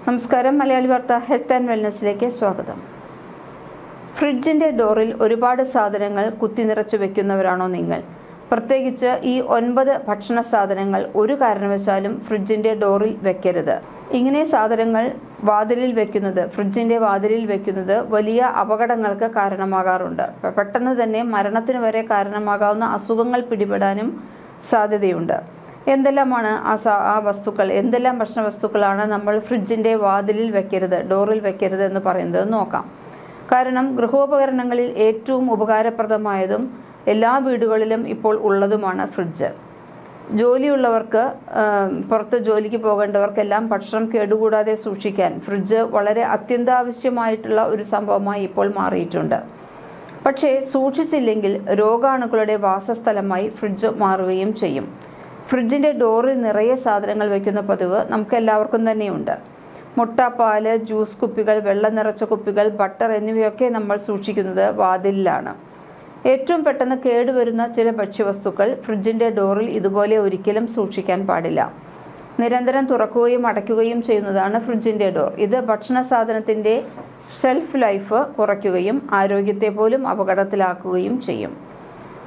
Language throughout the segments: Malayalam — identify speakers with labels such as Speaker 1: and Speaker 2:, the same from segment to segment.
Speaker 1: നമസ്കാരം. മലയാളി വാർത്ത ഹെൽത്ത് ആൻഡ് വെൽനസ്സിലേക്ക് സ്വാഗതം. ഫ്രിഡ്ജിന്റെ ഡോറിൽ ഒരുപാട് സാധനങ്ങൾ കുത്തി നിറച്ചു വെക്കുന്നവരാണോ നിങ്ങൾ? പ്രത്യേകിച്ച് ഈ 9 ഭക്ഷണ സാധനങ്ങൾ ഒരു കാരണവശാലും ഫ്രിഡ്ജിന്റെ ഡോറിൽ വെക്കരുത്. ഇങ്ങനെ സാധനങ്ങൾ ഫ്രിഡ്ജിന്റെ വാതിലിൽ വെക്കുന്നത് വലിയ അപകടങ്ങൾക്ക് കാരണമാകാറുണ്ട്. പെട്ടെന്ന് തന്നെ മരണത്തിന് വരെ കാരണമാകാവുന്ന അസുഖങ്ങൾ പിടിപെടാനും സാധ്യതയുണ്ട്. എന്തെല്ലാമാണ് എന്തെല്ലാം ഭക്ഷണ വസ്തുക്കളാണ് നമ്മൾ ഫ്രിഡ്ജിന്റെ വാതിലിൽ വെക്കരുത്, ഡോറിൽ വെക്കരുത് എന്ന് പറയുന്നത് നോക്കാം. കാരണം ഗൃഹോപകരണങ്ങളിൽ ഏറ്റവും ഉപകാരപ്രദമായതും എല്ലാ വീടുകളിലും ഇപ്പോൾ ഉള്ളതുമാണ് ഫ്രിഡ്ജ്. ജോലിയുള്ളവർക്ക്, പുറത്ത് ജോലിക്ക് പോകേണ്ടവർക്കെല്ലാം ഭക്ഷണം കേടുകൂടാതെ സൂക്ഷിക്കാൻ ഫ്രിഡ്ജ് വളരെ അത്യന്താവശ്യമായിട്ടുള്ള ഒരു സംഭവമായി ഇപ്പോൾ മാറിയിട്ടുണ്ട്. പക്ഷേ സൂക്ഷിച്ചില്ലെങ്കിൽ രോഗാണുക്കളുടെ വാസസ്ഥലമായി ഫ്രിഡ്ജ് മാറുകയും ചെയ്യും. ഫ്രിഡ്ജിന്റെ ഡോറിൽ നിറയെ സാധനങ്ങൾ വയ്ക്കുന്ന പതിവ് നമുക്ക് എല്ലാവർക്കും തന്നെയുണ്ട്. മുട്ട, പാല്, ജ്യൂസ് കുപ്പികൾ, വെള്ളം നിറച്ച കുപ്പികൾ, ബട്ടർ എന്നിവയൊക്കെ നമ്മൾ സൂക്ഷിക്കുന്നത് വാതിലിലാണ്. ഏറ്റവും പെട്ടെന്ന് കേടുവരുന്ന ചില ഭക്ഷ്യവസ്തുക്കൾ ഫ്രിഡ്ജിന്റെ ഡോറിൽ ഇതുപോലെ ഒരിക്കലും സൂക്ഷിക്കാൻ പാടില്ല. നിരന്തരം തുറക്കുകയും അടയ്ക്കുകയും ചെയ്യുന്നതാണ് ഫ്രിഡ്ജിന്റെ ഡോർ. ഇത് ഭക്ഷണ സാധനത്തിന്റെ ഷെൽഫ് ലൈഫ് കുറയ്ക്കുകയും ആരോഗ്യത്തെ പോലും അപകടത്തിലാക്കുകയും ചെയ്യും.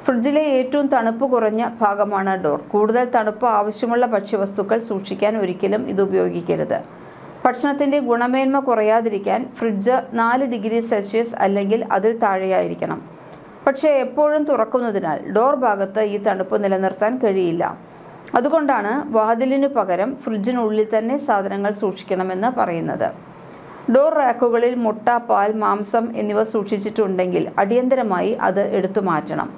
Speaker 1: ഫ്രിഡ്ജിലെ ഏറ്റവും തണുപ്പ് കുറഞ്ഞ ഭാഗമാണ് ഡോർ. കൂടുതൽ തണുപ്പ് ആവശ്യമുള്ള ഭക്ഷ്യവസ്തുക്കൾ സൂക്ഷിക്കാൻ ഒരിക്കലും ഇത് ഉപയോഗിക്കരുത്. ഭക്ഷണത്തിന്റെ ഗുണമേന്മ കുറയാതിരിക്കാൻ ഫ്രിഡ്ജ് 4 ഡിഗ്രി സെൽഷ്യസ് അല്ലെങ്കിൽ അതിൽ താഴെയായിരിക്കണം. പക്ഷേ എപ്പോഴും തുറക്കുന്നതിനാൽ ഡോർ ഭാഗത്ത് ഈ തണുപ്പ് നിലനിർത്താൻ കഴിയില്ല. അതുകൊണ്ടാണ് വാതിലിനു പകരം ഫ്രിഡ്ജിനുള്ളിൽ തന്നെ സാധനങ്ങൾ സൂക്ഷിക്കണമെന്ന് പറയുന്നത്. ഡോർ റാക്കുകളിൽ മുട്ട, പാൽ, മാംസം എന്നിവ സൂക്ഷിച്ചിട്ടുണ്ടെങ്കിൽ അടിയന്തരമായി അത് എടുത്തു മാറ്റണം.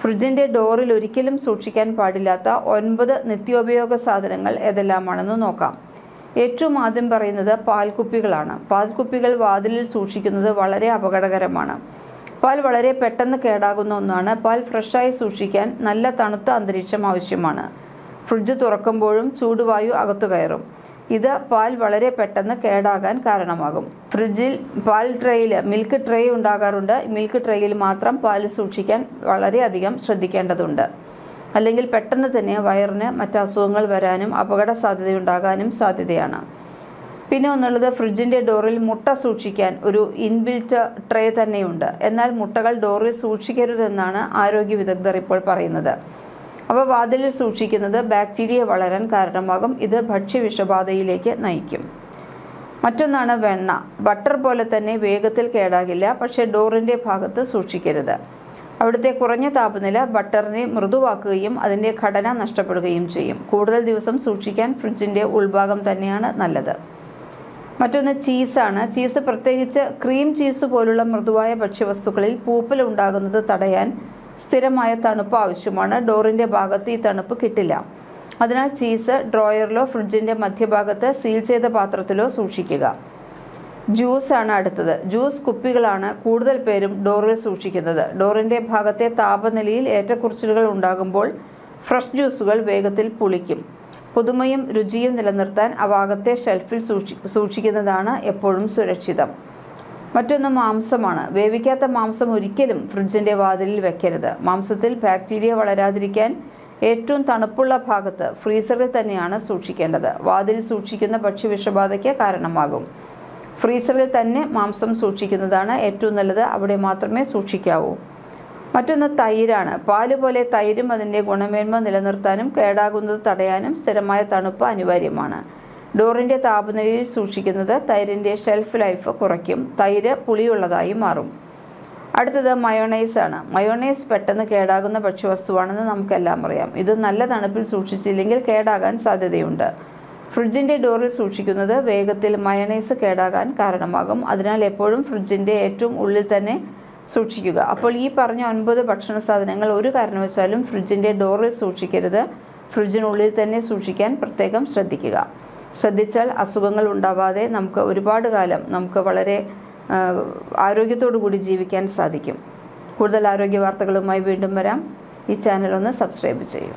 Speaker 1: ഫ്രിഡ്ജിന്റെ ഡോറിൽ ഒരിക്കലും സൂക്ഷിക്കാൻ പാടില്ലാത്ത 9 നിത്യോപയോഗ സാധനങ്ങൾ ഏതെല്ലാമാണെന്ന് നോക്കാം. ഏറ്റവും ആദ്യം പറയുന്നത് പാൽക്കുപ്പികളാണ്. പാൽക്കുപ്പികൾ വാതിലിൽ സൂക്ഷിക്കുന്നത് വളരെ അപകടകരമാണ്. പാൽ വളരെ പെട്ടെന്ന് കേടാകുന്ന ഒന്നാണ്. പാൽ ഫ്രഷായി സൂക്ഷിക്കാൻ നല്ല തണുത്ത അന്തരീക്ഷം ആവശ്യമാണ്. ഫ്രിഡ്ജ് തുറക്കുമ്പോഴും ചൂടുവായു അകത്തു കയറും. ഇത് പാൽ വളരെ പെട്ടെന്ന് കേടാകാൻ കാരണമാകും. ഫ്രിഡ്ജിൽ മിൽക്ക് ട്രേ ഉണ്ടാകാറുണ്ട്. മിൽക്ക് ട്രേയിൽ മാത്രം പാൽ സൂക്ഷിക്കാൻ വളരെയധികം ശ്രദ്ധിക്കേണ്ടതുണ്ട്. അല്ലെങ്കിൽ പെട്ടെന്ന് തന്നെ വയറിന് മറ്റ് അസുഖങ്ങൾ വരാനും അപകട സാധ്യതയുണ്ടാകാനും സാധ്യതയാണ്. പിന്നെ ഒന്നുള്ളത്, ഫ്രിഡ്ജിന്റെ ഡോറിൽ മുട്ട സൂക്ഷിക്കാൻ ഒരു ഇൻബിൽറ്റ് ട്രേ തന്നെയുണ്ട്. എന്നാൽ മുട്ടകൾ ഡോറിൽ സൂക്ഷിക്കരുതെന്നാണ് ആരോഗ്യ വിദഗ്ധർ ഇപ്പോൾ പറയുന്നത്. അവ വാതിലിൽ സൂക്ഷിക്കുന്നത് ബാക്ടീരിയ വളരാൻ കാരണമാകും. ഇത് ഭക്ഷ്യവിഷബാധയിലേക്ക് നയിക്കും. മറ്റൊന്നാണ് വെണ്ണ. ബട്ടർ പോലെ തന്നെ വേഗത്തിൽ കേടാകില്ല, പക്ഷേ ഡോറിന്റെ ഭാഗത്ത് സൂക്ഷിക്കരുത്. അവിടുത്തെ കുറഞ്ഞ താപനില ബട്ടറിനെ മൃദുവാക്കുകയും അതിന്റെ ഘടന നഷ്ടപ്പെടുകയും ചെയ്യും. കൂടുതൽ ദിവസം സൂക്ഷിക്കാൻ ഫ്രിഡ്ജിന്റെ ഉൾഭാഗം തന്നെയാണ് നല്ലത്. മറ്റൊന്ന് ചീസാണ്. ചീസ്, പ്രത്യേകിച്ച് ക്രീം ചീസ് പോലുള്ള മൃദുവായ ഭക്ഷ്യവസ്തുക്കളിൽ പൂപ്പൽ ഉണ്ടാകുന്നത് തടയാൻ സ്ഥിരമായ തണുപ്പ് ആവശ്യമാണ്. ഡോറിന്റെ ഭാഗത്ത് ഈ തണുപ്പ് കിട്ടില്ല. അതിനാൽ ചീസ് ഡ്രോയറിലോ ഫ്രിഡ്ജിന്റെ മധ്യഭാഗത്ത് സീൽ ചെയ്ത പാത്രത്തിലോ സൂക്ഷിക്കുക. ജ്യൂസ് ആണ് അടുത്തത്. ജ്യൂസ് കുപ്പികളാണ് കൂടുതൽ പേരും ഡോറിൽ സൂക്ഷിക്കുന്നത്. ഡോറിന്റെ ഭാഗത്തെ താപനിലയിൽ ഏറ്റക്കുറച്ചിലുകൾ ഉണ്ടാകുമ്പോൾ ഫ്രഷ് ജ്യൂസുകൾ വേഗത്തിൽ പുളിക്കും. പുതുമയും രുചിയും നിലനിർത്താൻ അവ അകത്തെ ഷെൽഫിൽ സൂക്ഷിക്കുന്നതാണ് എപ്പോഴും സുരക്ഷിതം. മറ്റൊന്ന് മാംസമാണ്. വേവിക്കാത്ത മാംസം ഒരിക്കലും ഫ്രിഡ്ജിന്റെ വാതിലിൽ വെക്കരുത്. മാംസത്തിൽ ബാക്ടീരിയ വളരാതിരിക്കാൻ ഏറ്റവും തണുപ്പുള്ള ഭാഗത്ത് ഫ്രീസറിൽ തന്നെയാണ് സൂക്ഷിക്കേണ്ടത്. വാതിലിൽ സൂക്ഷിക്കുന്ന ഭക്ഷ്യവിഷബാധയ്ക്ക് കാരണമാകും. ഫ്രീസറിൽ തന്നെ മാംസം സൂക്ഷിക്കുന്നതാണ് ഏറ്റവും നല്ലത്. അവിടെ മാത്രമേ സൂക്ഷിക്കാവൂ. മറ്റൊന്ന് തൈരാണ്. പാല് പോലെ തൈരും അതിന്റെ ഗുണമേന്മ നിലനിർത്താനും കേടാകുന്നത് തടയാനും സ്ഥിരമായ തണുപ്പ് അനിവാര്യമാണ്. ഡോറിന്റെ താപനിലയിൽ സൂക്ഷിക്കുന്നത് തൈരിന്റെ ഷെൽഫ് ലൈഫ് കുറയ്ക്കും. തൈര് പുളിയുള്ളതായി മാറും. അടുത്തത് മയോണൈസ് ആണ്. മയോണൈസ് പെട്ടെന്ന് കേടാകുന്ന ഭക്ഷ്യവസ്തുവാണെന്ന് നമുക്കെല്ലാം അറിയാം. ഇത് നല്ല തണുപ്പിൽ സൂക്ഷിച്ചില്ലെങ്കിൽ കേടാകാൻ സാധ്യതയുണ്ട്. ഫ്രിഡ്ജിന്റെ ഡോറിൽ സൂക്ഷിക്കുന്നത് വേഗത്തിൽ മയോണൈസ് കേടാകാൻ കാരണമാകും. അതിനാൽ എപ്പോഴും ഫ്രിഡ്ജിന്റെ ഏറ്റവും ഉള്ളിൽ തന്നെ സൂക്ഷിക്കുക. അപ്പോൾ ഈ പറഞ്ഞ 9 ഭക്ഷണ സാധനങ്ങൾ ഒരു കാരണവശാലും ഫ്രിഡ്ജിന്റെ ഡോറിൽ സൂക്ഷിക്കരുത്. ഫ്രിഡ്ജിനുള്ളിൽ തന്നെ സൂക്ഷിക്കാൻ പ്രത്യേകം ശ്രദ്ധിച്ചാൽ അസുഖങ്ങൾ ഉണ്ടാവാതെ നമുക്ക് ഒരുപാട് കാലം വളരെ ആരോഗ്യത്തോടു കൂടി ജീവിക്കാൻ സാധിക്കും. കൂടുതൽ ആരോഗ്യ വാർത്തകളുമായി വീണ്ടും വരാം. ഈ ചാനൽ ഒന്ന് സബ്സ്ക്രൈബ് ചെയ്യൂ.